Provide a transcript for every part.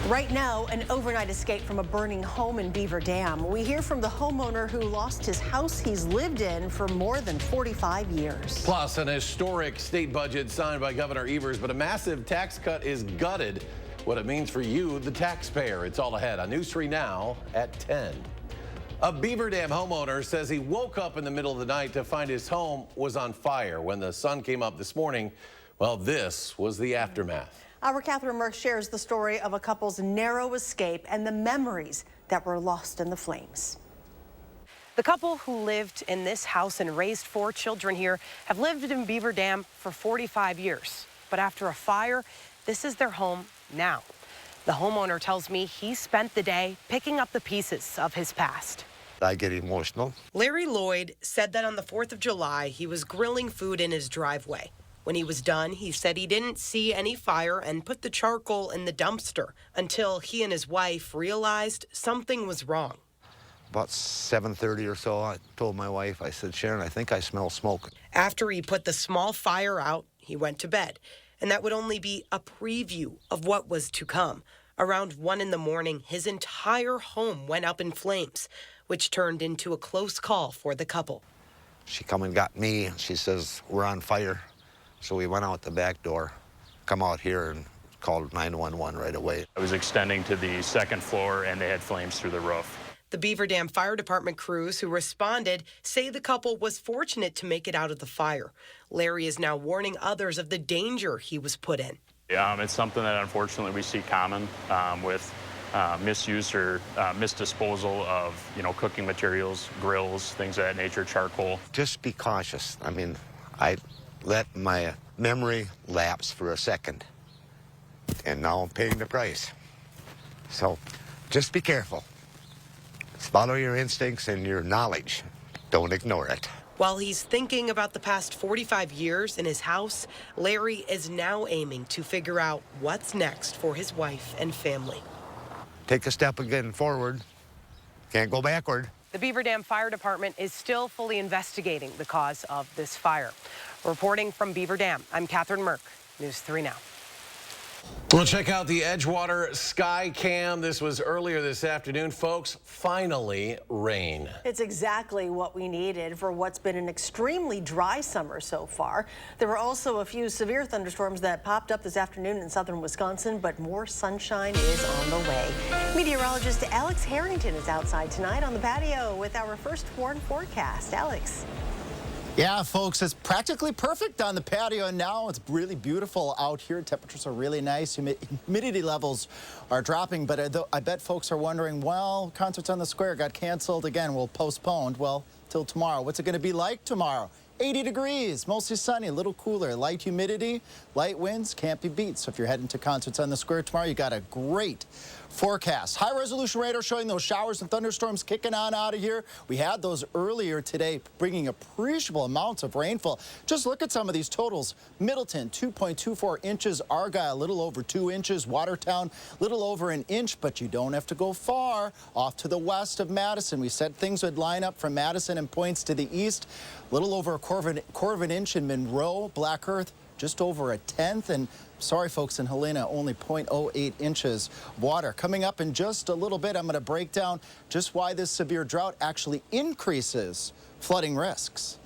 Right now, an overnight escape from a burning home in Beaver Dam. We hear from the homeowner who lost his house he's lived in for more than 45 years. Plus, an historic state budget signed by Governor Evers, but a massive tax cut is gutted. What it means for you, the taxpayer. It's all ahead on News 3 Now at 10. A Beaver Dam homeowner says he woke up in the middle of the night to find his home was on fire. When the sun came up this morning, well, this was the aftermath. Our Catherine Merck shares the story of a couple's narrow escape and the memories that were lost in the flames. The couple who lived in this house and raised 4 children here have lived in Beaver Dam for 45 years. But after a fire, this is their home now. The homeowner tells me he spent the day picking up the pieces of his past. I get emotional. Larry Lloyd said that on the 4th of July, he was grilling food in his driveway. When he was done, he said he didn't see any fire and put the charcoal in the dumpster until he and his wife realized something was wrong. About 7:30 or so, I told my wife, I said, Sharon, I think I smell smoke. After he put the small fire out, he went to bed. And that would only be a preview of what was to come. Around 1 in the morning, his entire home went up in flames, which turned into a close call for the couple. She come and got me. She says, we're on fire. So we went out the back door, come out here and called 911 right away. I was extending to the 2nd floor and they had flames through the roof. The Beaver Dam Fire Department crews who responded say the couple was fortunate to make it out of the fire. Larry is now warning others of the danger he was put in. It's something that unfortunately we see common with misuse or misdisposal of, cooking materials, grills, things of that nature, charcoal. Just be cautious. I mean, I let my memory lapse for a second, and now I'm paying the price. So just be careful. Follow your instincts and your knowledge. Don't ignore it. While he's thinking about the past 45 years in his house, Larry is now aiming to figure out what's next for his wife and family. Take a step again forward. Can't go backward. The Beaver Dam Fire Department is still fully investigating the cause of this fire. Reporting from Beaver Dam, I'm Catherine Merck, News 3 Now. We'll check out the Edgewater Sky Cam. This was earlier this afternoon, folks. Finally, rain. It's exactly what we needed for what's been an extremely dry summer so far. There were also a few severe thunderstorms that popped up this afternoon in southern Wisconsin, but more sunshine is on the way. Meteorologist Alex Harrington is outside tonight on the patio with our first warm forecast. Alex. Yeah, folks, it's practically perfect on the patio now. It's really beautiful out here. Temperatures are really nice. Humidity levels are dropping, but I bet folks are wondering, well, concerts on the square got canceled again. Well, postponed. Well, till tomorrow. What's it going to be like tomorrow? 80 degrees, mostly sunny, a little cooler, light humidity, light winds, can't be beat. So if you're heading to concerts on the square tomorrow, you got a great forecast. High resolution radar showing those showers and thunderstorms kicking on out of here. We had those earlier today, bringing appreciable amounts of rainfall. Just look at some of these totals. Middleton, 2.24 inches. Argyle, a little over 2 inches. Watertown, a little over an inch, but you don't have to go far. Off to the west of Madison, we said things would line up from Madison and points to the east. A little over a quarter of an inch in Monroe. Black Earth, just over a tenth. And sorry, folks, in Helena, only 0.08 inches of water. Coming up in just a little bit, I'm going to break down just why this severe drought actually increases flooding risks.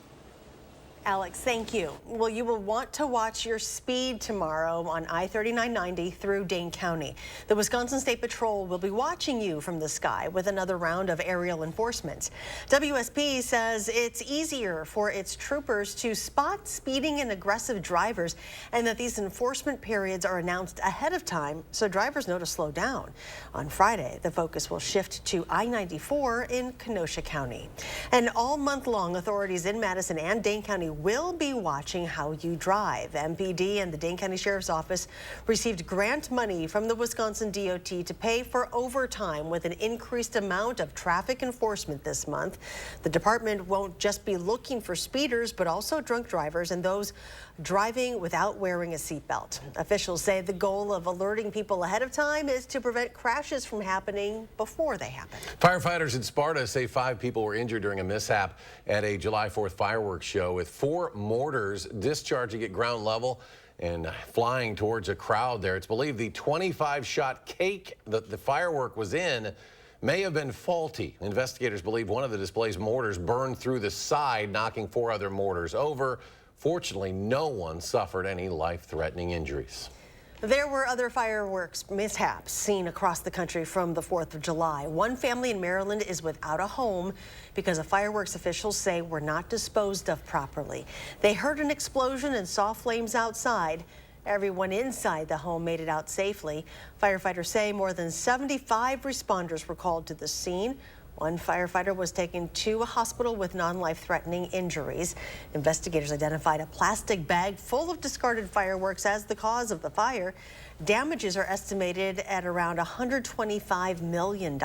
Alex, thank you. Well, you will want to watch your speed tomorrow on I-3990 through Dane County. The Wisconsin State Patrol will be watching you from the sky with another round of aerial enforcement. WSP says it's easier for its troopers to spot speeding and aggressive drivers, and that these enforcement periods are announced ahead of time so drivers know to slow down. On Friday, the focus will shift to I-94 in Kenosha County. And all month long, authorities in Madison and Dane County will be watching how you drive. MPD and the Dane County Sheriff's Office received grant money from the Wisconsin DOT to pay for overtime with an increased amount of traffic enforcement this month. The department won't just be looking for speeders, but also drunk drivers and those driving without wearing a seatbelt. Officials say the goal of alerting people ahead of time is to prevent crashes from happening before they happen. Firefighters in Sparta say 5 people were injured during a mishap at a July 4th fireworks show with 4 mortars discharging at ground level and flying towards a crowd there. It's believed the 25-shot cake that the firework was in may have been faulty. Investigators believe one of the display's mortars burned through the side, knocking 4 other mortars over. Fortunately, no one suffered any life-threatening injuries. There were other fireworks mishaps seen across the country from the 4th of July. One family in Maryland is without a home because the fireworks officials say were not disposed of properly. They heard an explosion and saw flames outside. Everyone inside the home made it out safely. Firefighters say more than 75 responders were called to the scene. One firefighter was taken to a hospital with non-life-threatening injuries. Investigators identified a plastic bag full of discarded fireworks as the cause of the fire. Damages are estimated at around $125 million.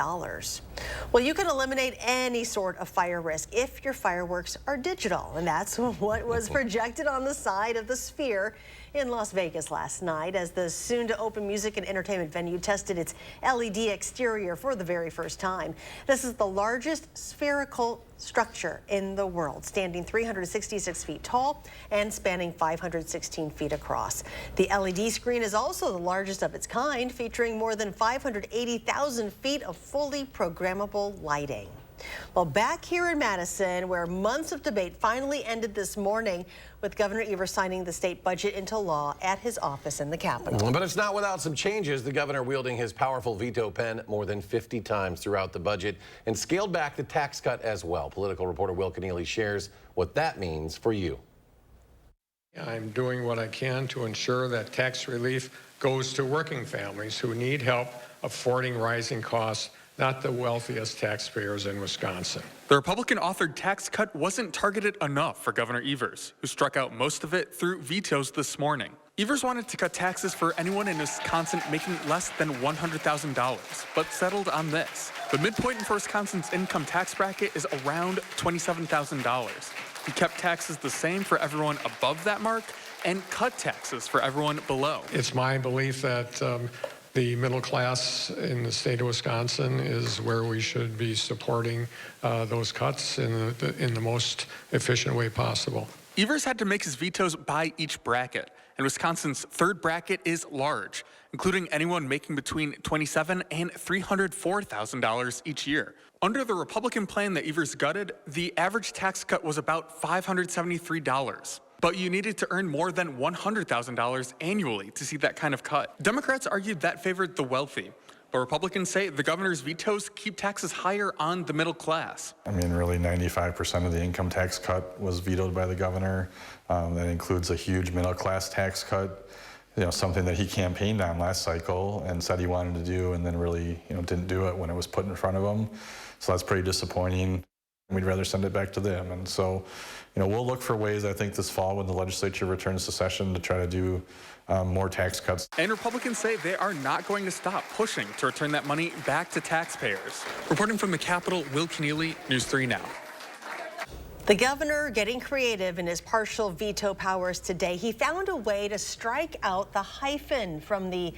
Well, you can eliminate any sort of fire risk if your fireworks are digital, and that's what was projected on the side of the Sphere in Las Vegas last night as the soon-to-open music and entertainment venue tested its LED exterior for the very first time. This is the largest spherical structure in the world, standing 366 feet tall and spanning 516 feet across. The LED screen is also the largest of its kind, featuring more than 580,000 feet of fully programmable lighting. Well, back here in Madison, where months of debate finally ended this morning with Governor Evers signing the state budget into law at his office in the Capitol. But it's not without some changes. The governor wielding his powerful veto pen more than 50 times throughout the budget and scaled back the tax cut as well. Political reporter Will Keneally shares what that means for you. I'm doing what I can to ensure that tax relief goes to working families who need help affording rising costs, not the wealthiest taxpayers in Wisconsin. The Republican-authored tax cut wasn't targeted enough for Governor Evers, who struck out most of it through vetoes this morning. Evers wanted to cut taxes for anyone in Wisconsin making less than $100,000, but settled on this. The midpoint for Wisconsin's income tax bracket is around $27,000. He kept taxes the same for everyone above that mark and cut taxes for everyone below. It's my belief that the middle class in the state of Wisconsin is where we should be supporting those cuts in the most efficient way possible. Evers had to make his vetoes by each bracket, and Wisconsin's third bracket is large, including anyone making between $27,000 and $304,000 each year. Under the Republican plan that Evers gutted, the average tax cut was about $573. But you needed to earn more than $100,000 annually to see that kind of cut. Democrats argued that favored the wealthy, but Republicans say the governor's vetoes keep taxes higher on the middle class. I mean, really 95% of the income tax cut was vetoed by the governor. That includes a huge middle class tax cut, something that he campaigned on last cycle and said he wanted to do, and then really, didn't do it when it was put in front of him. So that's pretty disappointing. We'd rather send it back to them. And so, we'll look for ways, I think, this fall when the legislature returns to session to try to do more tax cuts. And Republicans say they are not going to stop pushing to return that money back to taxpayers. Reporting from the Capitol, Will Keneally, News 3 Now. The governor getting creative in his partial veto powers today. He found a way to strike out the hyphen from the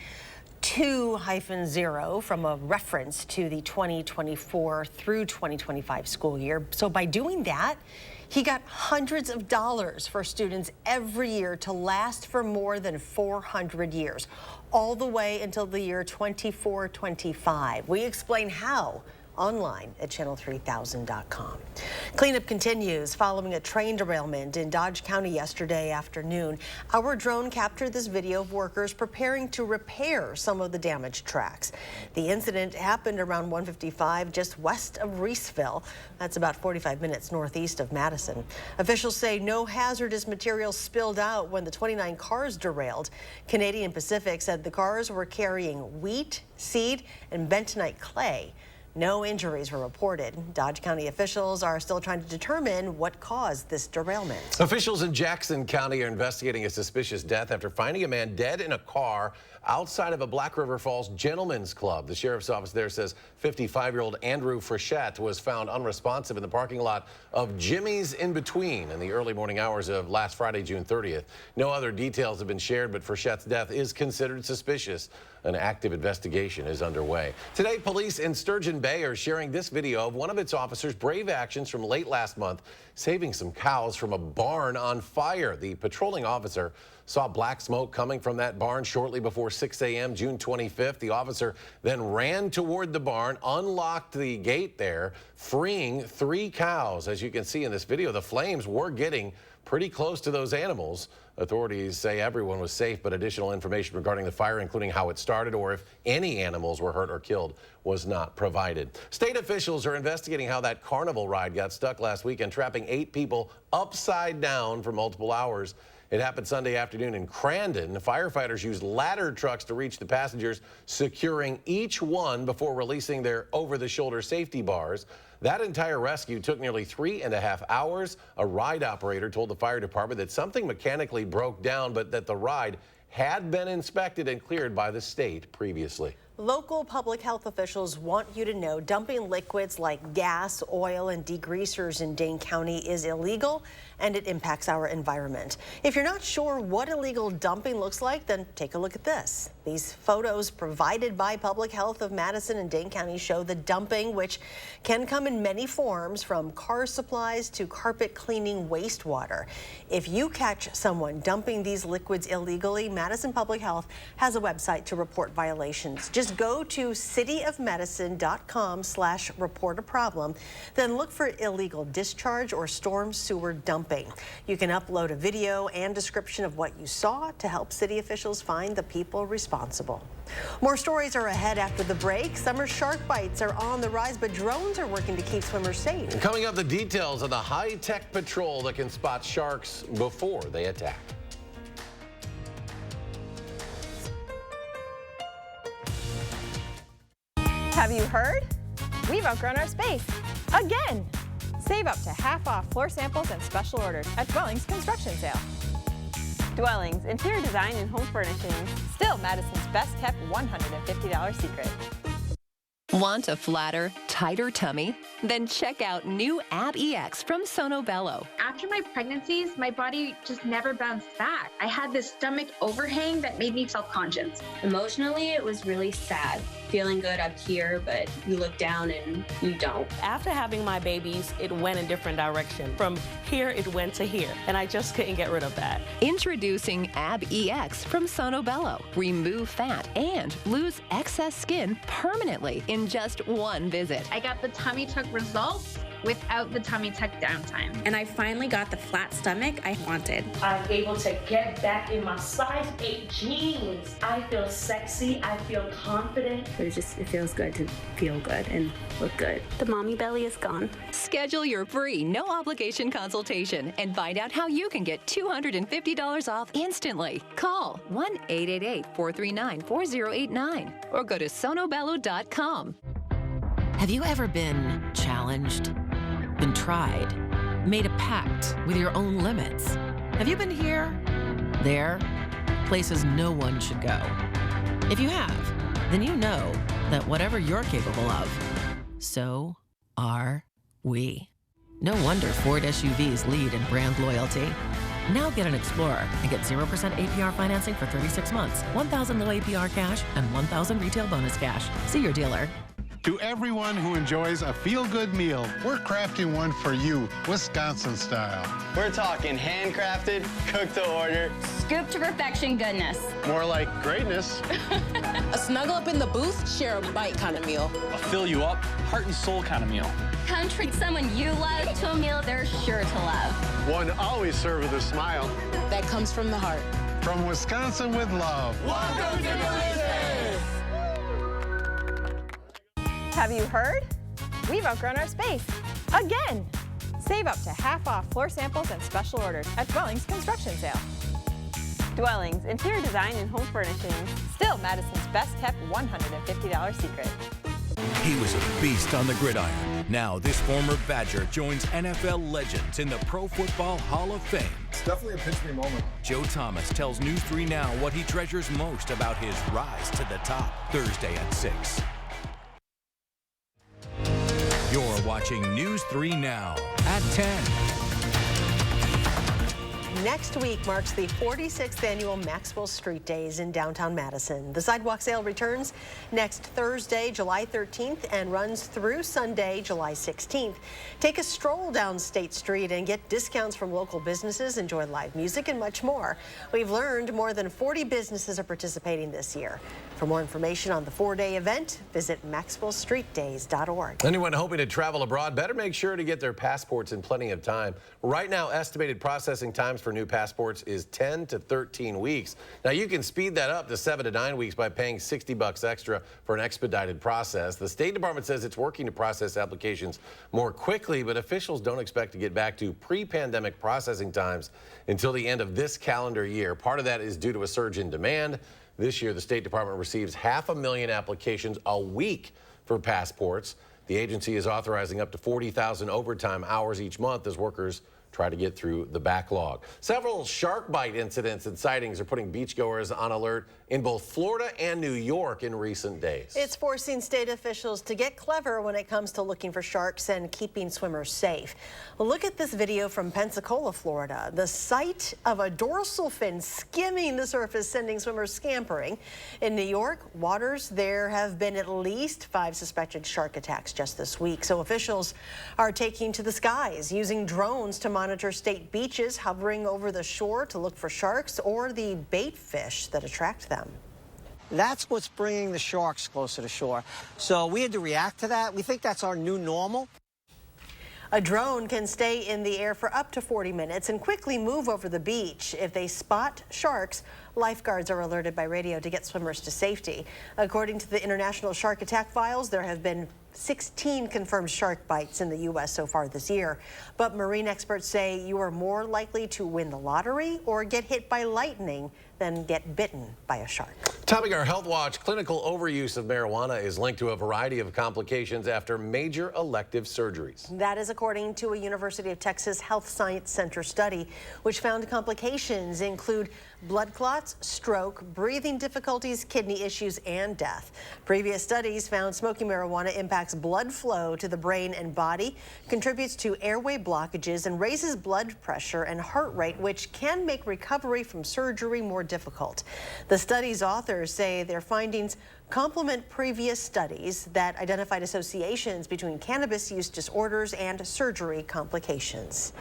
2-0 from a reference to the 2024 through 2025 school year. So by doing that, he got hundreds of dollars for students every year to last for more than 400 years, all the way until the year 2425. We explain how online at channel3000.com. Cleanup continues following a train derailment in Dodge County yesterday afternoon. Our drone captured this video of workers preparing to repair some of the damaged tracks. The incident happened around 1:55 just west of Reeseville. That's about 45 minutes northeast of Madison. Officials say no hazardous material spilled out when the 29 cars derailed. Canadian Pacific said the cars were carrying wheat, seed, and bentonite clay. No injuries were reported. Dodge County officials are still trying to determine what caused this derailment. Officials in Jackson County are investigating a suspicious death after finding a man dead in a car outside of a Black River Falls Gentlemen's Club. The sheriff's office there says 55-year-old Andrew Frechette was found unresponsive in the parking lot of Jimmy's In Between in the early morning hours of last Friday, June 30th. No other details have been shared, but Frechette's death is considered suspicious. An active investigation is underway. Today, police in Sturgeon Bay are sharing this video of one of its officers' brave actions from late last month, saving some cows from a barn on fire. The patrolling officer saw black smoke coming from that barn shortly before 6 a.m. June 25th. The officer then ran toward the barn, unlocked the gate there, freeing 3 cows. As you can see in this video, the flames were getting pretty close to those animals. Authorities say everyone was safe, but additional information regarding the fire, including how it started or if any animals were hurt or killed, was not provided. State officials are investigating how that carnival ride got stuck last weekend, trapping 8 people upside down for multiple hours. It happened Sunday afternoon in Crandon. Firefighters used ladder trucks to reach the passengers, securing each one before releasing their over-the-shoulder safety bars. That entire rescue took nearly 3.5 hours. A ride operator told the fire department that something mechanically broke down, but that the ride had been inspected and cleared by the state previously. Local public health officials want you to know dumping liquids like gas, oil, and degreasers in Dane County is illegal, and it impacts our environment. If you're not sure what illegal dumping looks like, then take a look at this. These photos provided by Public Health of Madison and Dane County show the dumping, which can come in many forms, from car supplies to carpet cleaning wastewater. If you catch someone dumping these liquids illegally, Madison Public Health has a website to report violations. Just go to cityofmadison.com/report-a-problem, then look for illegal discharge or storm sewer dumping. You can upload a video and description of what you saw to help city officials find the people responsible. More stories are ahead after the break. Summer shark bites are on the rise, but drones are working to keep swimmers safe. And coming up, the details of the high-tech patrol that can spot sharks before they attack. Have you heard? We've outgrown our space. Again! Save up to half off floor samples and special orders at Dwellings Construction Sale. Dwellings, interior design and home furnishings. Still Madison's best kept $150 secret. Want a flatter, tighter tummy? Then check out new Ab EX from Sono Bello. After my pregnancies, my body just never bounced back. I had this stomach overhang that made me self-conscious. Emotionally, it was really sad. Feeling good up here, but you look down and you don't. After having my babies, it went a different direction. From here, it went to here, and I just couldn't get rid of that. Introducing Ab EX from Sono Bello. Remove fat and lose excess skin permanently in just one visit. I got the tummy tuck results without the tummy tuck downtime. And I finally got the flat stomach I wanted. I'm able to get back in my size 8 jeans. I feel sexy, I feel confident. But it feels good to feel good and look good. The mommy belly is gone. Schedule your free, no obligation consultation and find out how you can get $250 off instantly. Call 1-888-439-4089 or go to sonobello.com. Have you ever been challenged? Been tried? Made a pact with your own limits? Have you been here? There? Places no one should go. If you have, then you know that whatever you're capable of, so are we. No wonder Ford SUVs lead in brand loyalty. Now get an Explorer and get 0% APR financing for 36 months, $1,000 low APR cash, and $1,000 retail bonus cash. See your dealer. To everyone who enjoys a feel-good meal, we're crafting one for you, Wisconsin style. We're talking handcrafted, cooked to order, scoop to perfection goodness. More like greatness. A snuggle up in the booth, share a bite kind of meal. A fill you up, heart and soul kind of meal. Come treat someone you love to a meal they're sure to love. One always served with a smile. That comes from the heart. From Wisconsin with love. Welcome to Delicious! Have you heard? We've outgrown our space. Again! Save up to half off floor samples and special orders at Dwellings Construction Sale. Dwellings, interior design and home furnishings. Still Madison's best kept $150 secret. He was a beast on the gridiron. Now this former Badger joins NFL legends in the Pro Football Hall of Fame. It's definitely a pinch me moment. Joe Thomas tells News 3 Now what he treasures most about his rise to the top. Thursday at 6. You're watching News 3 Now at 10. Next week marks the 46th annual Maxwell Street Days in downtown Madison. The sidewalk sale returns next Thursday, July 13th, and runs through Sunday, July 16th. Take a stroll down State Street and get discounts from local businesses, enjoy live music, and much more. We've learned more than 40 businesses are participating this year. For more information on the four-day event, visit maxwellstreetdays.org. Anyone hoping to travel abroad better make sure to get their passports in plenty of time. Right now, estimated processing times for new passports is 10 to 13 weeks. Now, you can speed that up to 7 to 9 weeks by paying $60 extra for an expedited process. The State Department says it's working to process applications more quickly, but officials don't expect to get back to pre-pandemic processing times until the end of this calendar year. Part of that is due to a surge in demand. This year, the State Department receives 500,000 applications a week for passports. The agency is authorizing up to 40,000 overtime hours each month as workers try to get through the backlog. Several shark bite incidents and sightings are putting beachgoers on alert in both Florida and New York in recent days. It's forcing state officials to get clever when it comes to looking for sharks and keeping swimmers safe. Look at this video from Pensacola, Florida. The sight of a dorsal fin skimming the surface, sending swimmers scampering. In New York waters, there have been at least 5 suspected shark attacks just this week. So officials are taking to the skies, using drones to monitor state beaches, hovering over the shore to look for sharks or the bait fish that attract them. That's what's bringing the sharks closer to shore. So we had to react to that. We think that's our new normal. A drone can stay in the air for up to 40 minutes and quickly move over the beach. If they spot sharks, lifeguards are alerted by radio to get swimmers to safety. According to the International Shark Attack Files, there have been 16 confirmed shark bites in the U.S. so far this year. But marine experts say you are more likely to win the lottery or get hit by lightning than get bitten by a shark. Topping our Health Watch, clinical overuse of marijuana is linked to a variety of complications after major elective surgeries. That is according to a University of Texas Health Science Center study, which found complications include blood clots, stroke, breathing difficulties, kidney issues, and death. Previous studies found smoking marijuana impacts blood flow to the brain and body, contributes to airway blockages, and raises blood pressure and heart rate, which can make recovery from surgery more difficult. The study's authors say their findings complement previous studies that identified associations between cannabis use disorders and surgery complications.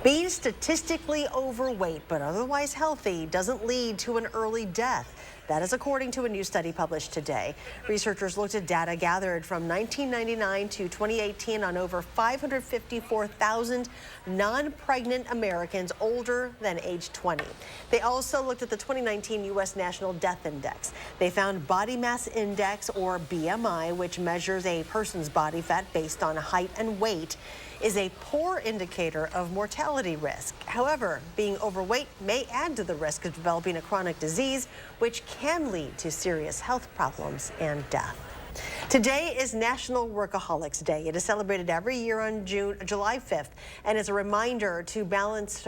Being statistically overweight but otherwise healthy doesn't lead to an early death. That is according to a new study published today. Researchers looked at data gathered from 1999 to 2018 on over 554,000 non-pregnant Americans older than age 20. They also looked at the 2019 U.S. National Death Index. They found body mass index, or BMI, which measures a person's body fat based on height and weight, is a poor indicator of mortality risk. However, being overweight may add to the risk of developing a chronic disease, which can lead to serious health problems and death. Today is National Workaholics Day. It is celebrated every year on July 5th, and it's a reminder to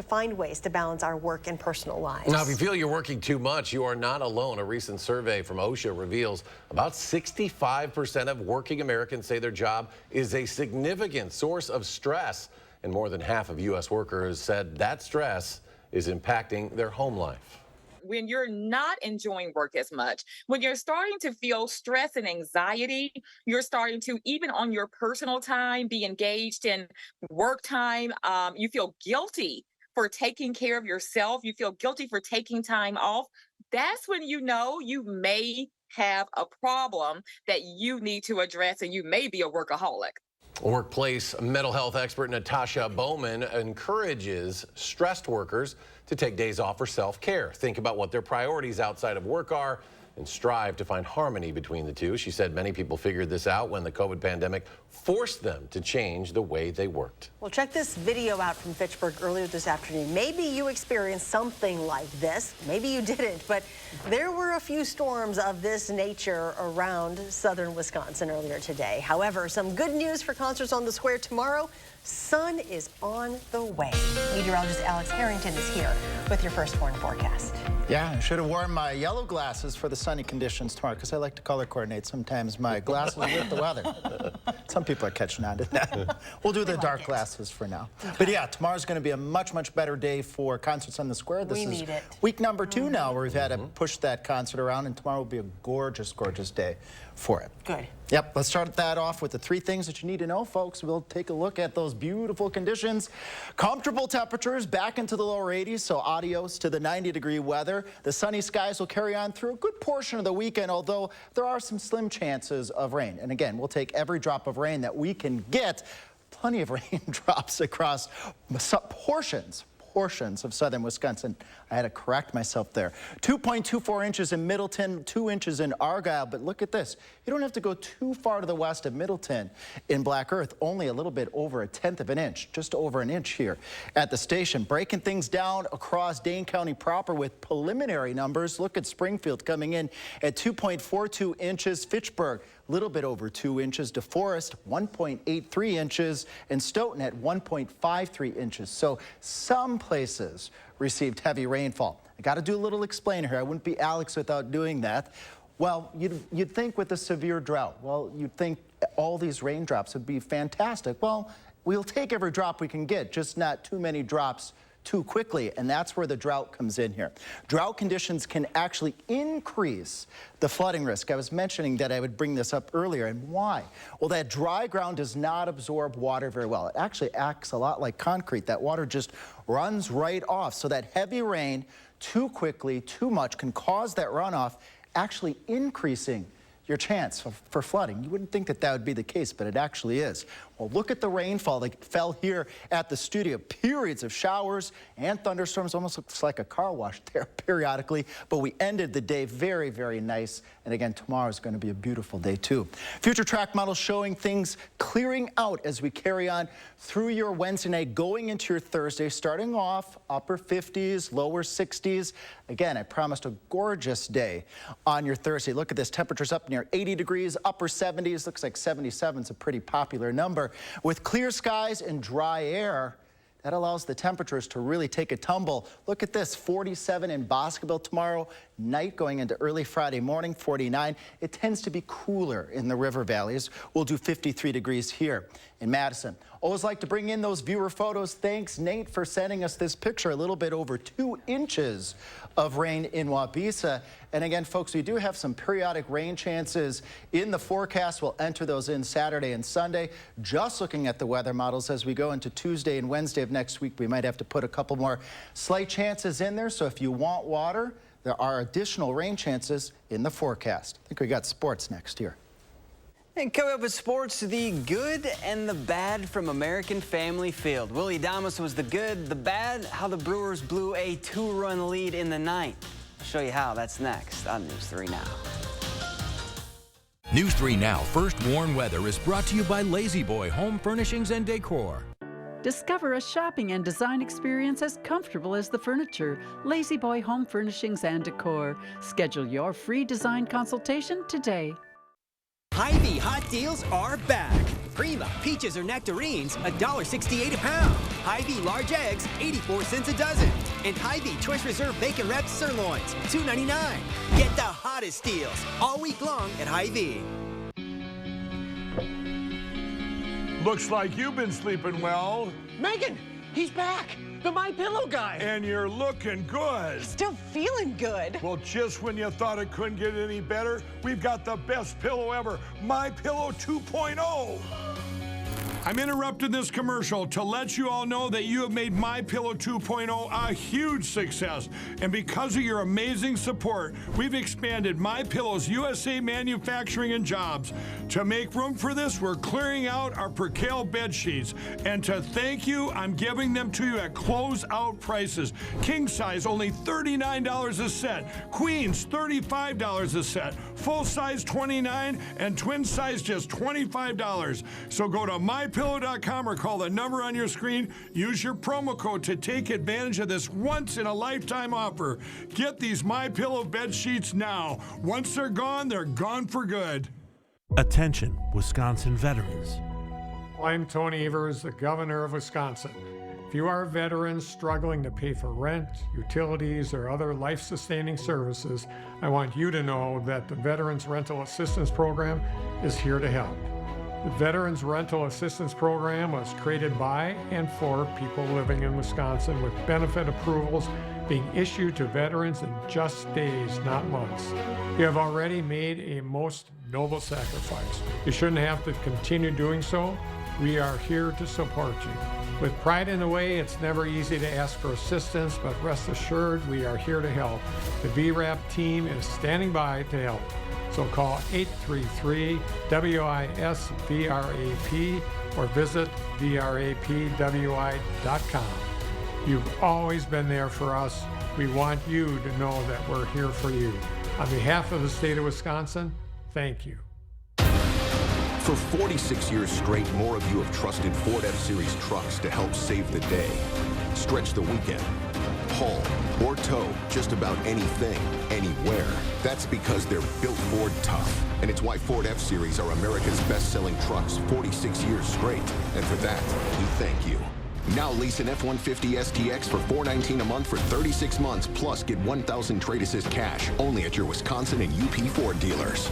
find ways to balance our work and personal lives. Now, if you feel you're working too much, you are not alone. A recent survey from OSHA reveals about 65% of working Americans say their job is a significant source of stress, and more than half of U.S. workers said that stress is impacting their home life. When you're not enjoying work as much, when you're starting to feel stress and anxiety, you're starting to, even on your personal time, be engaged in work time. You feel guilty for taking care of yourself. You feel guilty for taking time off. That's when you know you may have a problem that you need to address, and you may be a workaholic. Workplace mental health expert Natasha Bowman encourages stressed workers to take days off for self-care. Think about what their priorities outside of work are and strive to find harmony between the two. She said many people figured this out when the COVID pandemic forced them to change the way they worked. Well, check this video out from Fitchburg earlier this afternoon. Maybe you experienced something like this. Maybe you didn't, but there were a few storms of this nature around southern Wisconsin earlier today. However, some good news for concerts on the square tomorrow. Sun is on the way. Meteorologist Alex Harrington is here with your first warn forecast. Yeah, I should have worn my yellow glasses for the sunny conditions tomorrow because I like to color coordinate sometimes my glasses with the weather. Some people are catching on to that. We'll do the dark glasses for now. But yeah, tomorrow's going to be a much, much better day for concerts on the square. This is week number 2 now where we've had to push that concert around, and tomorrow will be a gorgeous, gorgeous day for it. Good. Yep, let's start that off with the 3 things that you need to know, folks. We'll take a look at those beautiful conditions. Comfortable temperatures back into the lower 80s, so adios to the 90-degree weather. The sunny skies will carry on through a good portion of the weekend, although there are some slim chances of rain. And again, we'll take every drop of rain that we can get. Plenty of raindrops across portions of southern Wisconsin. I had to correct myself there. 2.24 inches in Middleton, 2 inches in Argyle, but look at this. You don't have to go too far to the west of Middleton in Black Earth, only a little bit over 1/10 of an inch, just over an inch here at the station. Breaking things down across Dane County proper with preliminary numbers. Look at Springfield coming in at 2.42 inches, Fitchburg a little bit over 2 inches, DeForest 1.83 inches, and Stoughton at 1.53 inches. So some places received heavy rainfall. I got to do a little explainer here. I wouldn't be Alex without doing that. Well, you'd think with a severe drought, well, you'd think all these raindrops would be fantastic. Well, we'll take every drop we can get, just not too many drops too quickly, and that's where the drought comes in here. Drought conditions can actually increase the flooding risk. I was mentioning that I would bring this up earlier, and why? Well, that dry ground does not absorb water very well. It actually acts a lot like concrete. That water just runs right off, so that heavy rain too quickly, too much, can cause that runoff, actually increasing your chance for flooding. You wouldn't think that that would be the case, but it actually is. Well, look at the rainfall that fell here at the studio. Periods of showers and thunderstorms. Almost looks like a car wash there periodically, but we ended the day very, very nice. And again, tomorrow is going to be a beautiful day too. Future track models showing things clearing out as we carry on through your Wednesday night, going into your Thursday, starting off upper 50s, lower 60s. Again, I promised a gorgeous day on your Thursday. Look at this, temperatures up near 80 degrees, upper 70s. Looks like 77 is a pretty popular number. With clear skies and dry air, that allows the temperatures to really take a tumble. Look at this, 47 in Boscoville tomorrow night, going into early Friday morning, 49. It tends to be cooler in the river valleys. We'll do 53 degrees here in Madison. Always like to bring in those viewer photos. Thanks, Nate, for sending us this picture. A little bit over 2 inches of rain in Wabisa. And again, folks, we do have some periodic rain chances in the forecast. We'll enter those in Saturday and Sunday. Just looking at the weather models as we go into Tuesday and Wednesday of next week, we might have to put a couple more slight chances in there. So if you want water, there are additional rain chances in the forecast. I think we got sports next year. And coming up with sports, the good and the bad from American Family Field. Willie Adames was the good, the bad, how the Brewers blew a 2-run lead in the 9th. I'll show you how. That's next on News 3 Now. News 3 Now First Warn Weather is brought to you by Lazy Boy Home Furnishings and Decor. Discover a shopping and design experience as comfortable as the furniture. Lazy Boy Home Furnishings and Decor. Schedule your free design consultation today. Hy-Vee hot deals are back. Prima peaches or nectarines, $1.68 a pound. Hy-Vee large eggs, 84 cents a dozen. And Hy-Vee Choice Reserve Bacon Wrapped Sirloins, $2.99. Get the hottest deals all week long at Hy-Vee. Looks like you've been sleeping well. Megan, he's back. The My Pillow guy. And you're looking good. Still feeling good. Well, just when you thought it couldn't get any better, we've got the best pillow ever, My Pillow 2.0. I'm interrupting this commercial to let you all know that you have made My Pillow 2.0 a huge success. And because of your amazing support, we've expanded My Pillow's USA manufacturing and jobs. To make room for this, we're clearing out our Percale bed sheets. And to thank you, I'm giving them to you at closeout prices. King size, only $39 a set. Queens, $35 a set. Full size, $29, and twin size, just $25. So go to MyPillow.com or call the number on your screen. Use your promo code to take advantage of this once-in-a-lifetime offer. Get these MyPillow bed sheets now. Once they're gone for good. Attention, Wisconsin veterans. I'm Tony Evers, the Governor of Wisconsin. If you are a veteran struggling to pay for rent, utilities, or other life-sustaining services, I want you to know that the Veterans Rental Assistance Program is here to help. The Veterans Rental Assistance Program was created by and for people living in Wisconsin, with benefit approvals being issued to veterans in just days, not months. You have already made a most noble sacrifice. You shouldn't have to continue doing so. We are here to support you. With pride in the way, it's never easy to ask for assistance, but rest assured we are here to help. The VRAP team is standing by to help. So call 833-WISC-VRAP or visit VRAPWI.com. You've always been there for us. We want you to know that we're here for you. On behalf of the state of Wisconsin, thank you. For 46 years straight, more of you have trusted Ford F-Series trucks to help save the day, stretch the weekend, haul, or tow just about anything, anywhere. That's because they're built Ford tough. And it's why Ford F-Series are America's best-selling trucks 46 years straight. And for that, we thank you. Now lease an F-150 STX for $419 a month for 36 months, plus get $1,000 trade assist cash only at your Wisconsin and UP Ford dealers.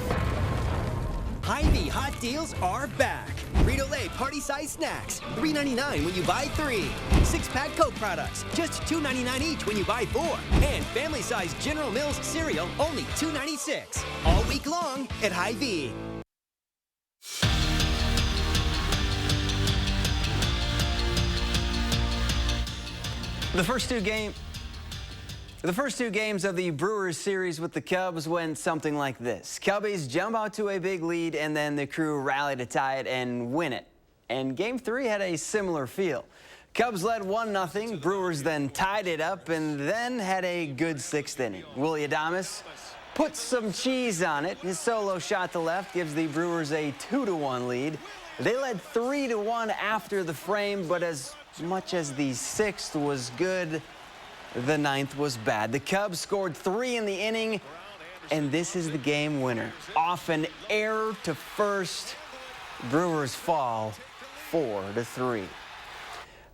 Hy-Vee hot deals are back. Frito-Lay party-size snacks, $3.99 when you buy 3. 6-pack Coke products, just $2.99 each when you buy 4. And family-size General Mills cereal, only $2.96. All week long at Hy-Vee. The first two games of the Brewers series with the Cubs went something like this. Cubbies jump out to a big lead, and then the crew rally to tie it and win it. And Game 3 had a similar feel. Cubs led 1-0, Brewers then tied it up and then had a good 6th inning. Willie Adames put some cheese on it. His solo shot to left gives the Brewers a 2-1 lead. They led 3-1 after the frame, but as much as the 6th was good, the 9th was bad. The Cubs scored 3 in the inning, and this is the game winner. Off an error to first, Brewers fall 4-3.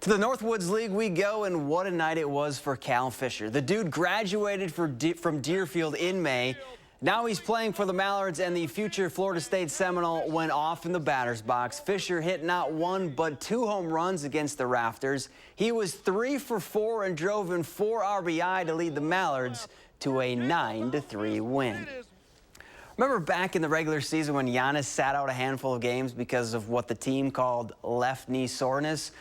To the Northwoods League we go, and what a night it was for Cal Fisher. The dude graduated from Deerfield in May. Now he's playing for the Mallards, and the future Florida State Seminole went off in the batter's box. Fisher hit not 1 but 2 home runs against the Rafters. He was 3 for 4 and drove in 4 RBI to lead the Mallards to a 9-3 win. Remember back in the regular season when Giannis sat out a handful of games because of what the team called left knee soreness?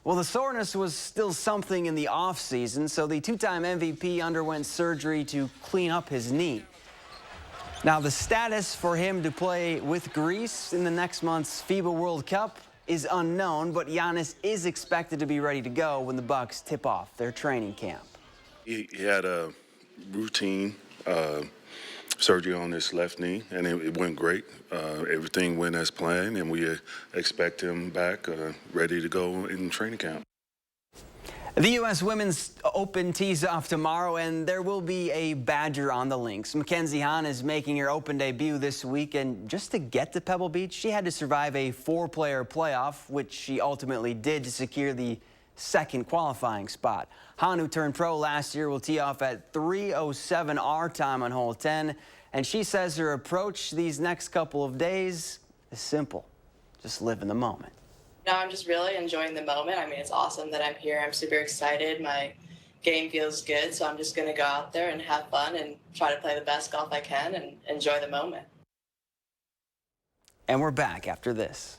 Well, the soreness was still something in the offseason, so the 2-time MVP underwent surgery to clean up his knee. Now, the status for him to play with Greece in the next month's FIBA World Cup is unknown, but Giannis is expected to be ready to go when the Bucks tip off their training camp. He had a routine surgery on his left knee, and it went great. Everything went as planned, and we expect him back ready to go in training camp. The U.S. Women's Open tees off tomorrow, and there will be a Badger on the links. Mackenzie Hahn is making her Open debut this week, and just to get to Pebble Beach, she had to survive a 4-player playoff, which she ultimately did to secure the 2nd qualifying spot. Hahn, who turned pro last year, will tee off at 3:07 our time on hole 10, and she says her approach these next couple of days is simple. Just live in the moment. No, I'm just really enjoying the moment. I mean, it's awesome that I'm here. I'm super excited. My game feels good, so I'm just going to go out there and have fun and try to play the best golf I can and enjoy the moment. And we're back after this.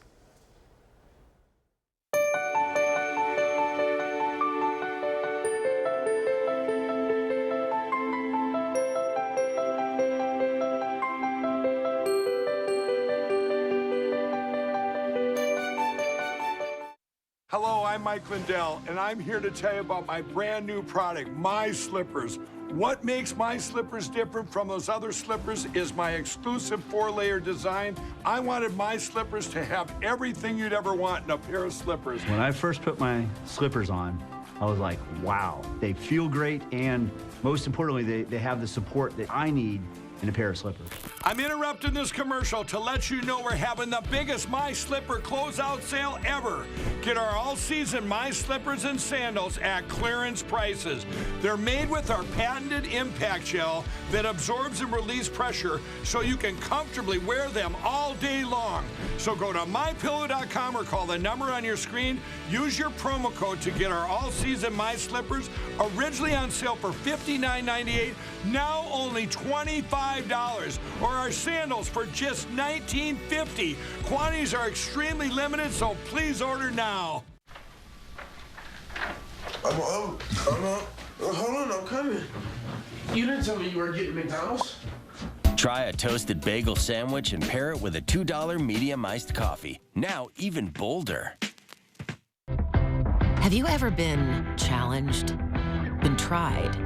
Hello, I'm Mike Lindell, and I'm here to tell you about my brand new product, My Slippers. What makes my slippers different from those other slippers is my exclusive 4-layer design. I wanted my slippers to have everything you'd ever want in a pair of slippers. When I first put my slippers on, I was like, wow, they feel great, and most importantly, they have the support that I need and a pair of slippers. I'm interrupting this commercial to let you know we're having the biggest My Slipper closeout sale ever. Get our all-season My Slippers and sandals at clearance prices. They're made with our patented impact gel that absorbs and releases pressure so you can comfortably wear them all day long. So go to mypillow.com or call the number on your screen. Use your promo code to get our all-season My Slippers, originally on sale for $59.98, now only $25, or our sandals for just $19.50. Quantities are extremely limited, so please order now. Hold on, I'm coming. You didn't tell me you were getting McDonald's. Try a toasted bagel sandwich and pair it with a $2 medium iced coffee. Now even bolder. Have you ever been challenged, been tried,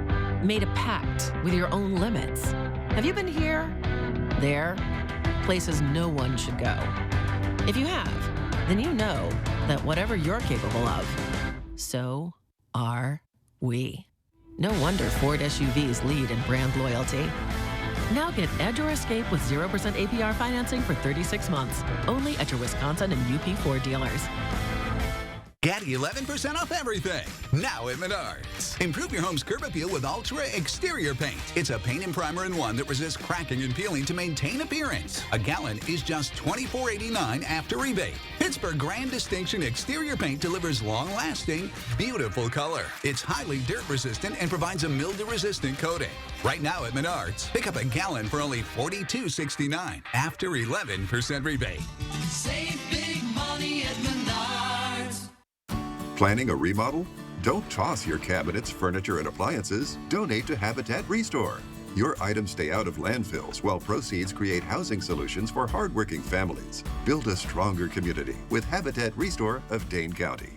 made a pact with your own limits? Have you been here, there, places no one should go? If you have, then you know that whatever you're capable of, so are we. No wonder Ford SUVs lead in brand loyalty. Now get Edge or Escape with 0% APR financing for 36 months, only at your Wisconsin and UP Ford dealers. Get 11% off everything, now at Menards. Improve your home's curb appeal with Ultra Exterior Paint. It's a paint and primer in one that resists cracking and peeling to maintain appearance. A gallon is just $24.89 after rebate. Pittsburgh Grand Distinction Exterior Paint delivers long-lasting, beautiful color. It's highly dirt-resistant and provides a mildew-resistant coating. Right now at Menards, pick up a gallon for only $42.69 after 11% rebate. Save big money at Menards. Planning a remodel? Don't toss your cabinets, furniture, and appliances. Donate to Habitat Restore. Your items stay out of landfills while proceeds create housing solutions for hardworking families. Build a stronger community with Habitat Restore of Dane County.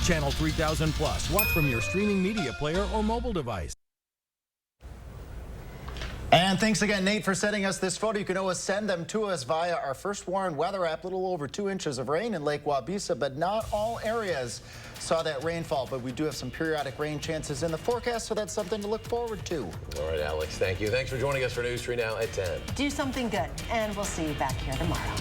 Channel 3000 Plus. Watch from your streaming media player or mobile device. And thanks again, Nate, for sending us this photo. You can always send them to us via our First Warn weather app. Little over 2 inches of rain in Lake Wabisa, but not all areas saw that rainfall. But we do have some periodic rain chances in the forecast, so that's something to look forward to. All right, Alex, thank you. Thanks for joining us for News 3 Now at 10. Do something good, and we'll see you back here tomorrow.